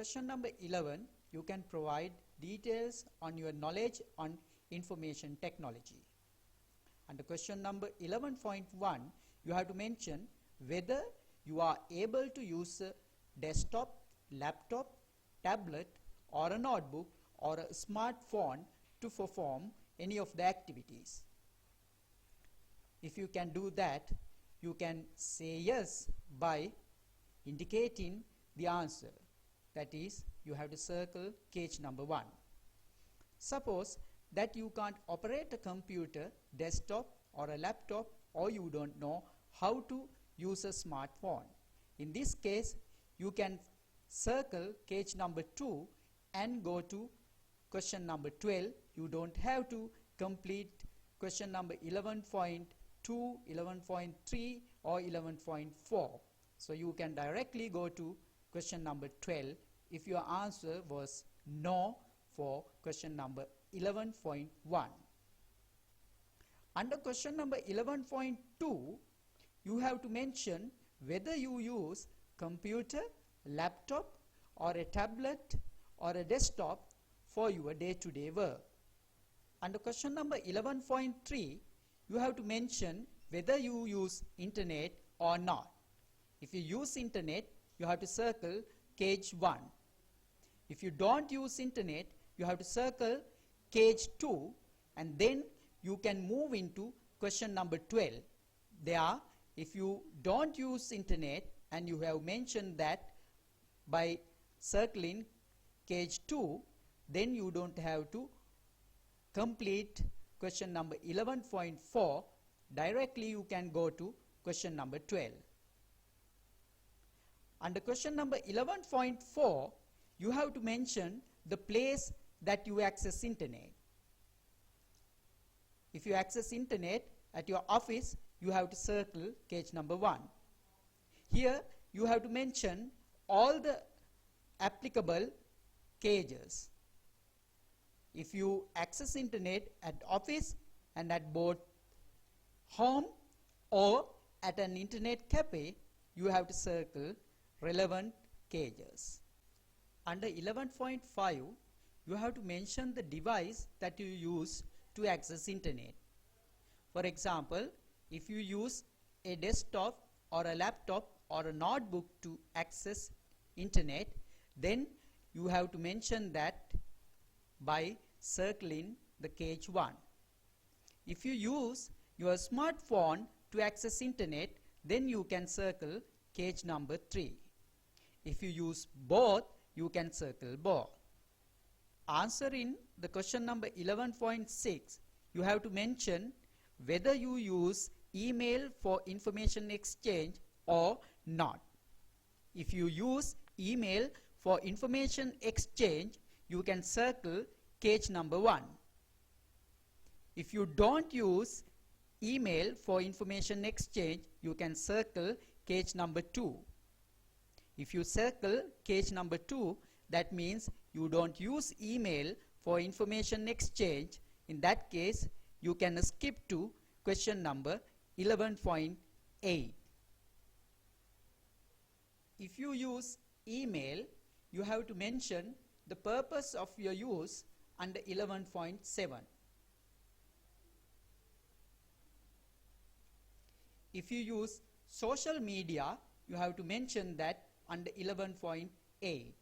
question number 11, you can provide details on your knowledge on information technology. Under question number 11.1, you have to mention whether you are able to use a desktop, laptop, tablet, or a notebook or a smartphone to perform any of the activities. If you can do that, you can say yes by indicating the answer. That is, you have to circle case number 1. Suppose that you can't operate a computer, desktop, or a laptop, or you don't know how to use a smartphone. In this case, you can circle case number 2 and go to question number 12. You don't have to complete question number 11.2, 11.3, or 11.4. So you can directly go to question number 12 if your answer was no for question number 11.1. Under question number 11.2, you have to mention whether you use computer, laptop, or a tablet or a desktop for your day-to-day work. Under question number 11.3, you have to mention whether you use internet or not. If you use internet, you have to circle case 1. If you don't use internet, you have to circle case 2, and then you can move into question number 12. There, if you don't use internet and you have mentioned that by circling case 2, then you don't have to complete question number 11.4. Directly you can go to question number 12. Under question number 11.4, you have to mention the place that you access internet. If you access internet at your office, you have to circle case number 1. Here you have to mention all the applicable cases. If you access internet at office and at both home or at an internet cafe, you have to circle relevant cases. Under 11.5, you have to mention the device that you use to access internet. For example, if you use a desktop or a laptop or a notebook to access internet, then you have to mention that by circling the case 1. If you use your smartphone to access internet, then you can circle case number 3. If you use both, you can circle both. Answering the question number 11.6, you have to mention whether you use email for information exchange or not. If you use email for information exchange, you can circle case number 1. If you don't use email for information exchange, you can circle case number 2. If you circle case number 2, that means you don't use email for information exchange. In that case, you can skip to question number 11.8. If you use email, you have to mention the purpose of your use under 11.7. If you use social media, you have to mention that under 11.8.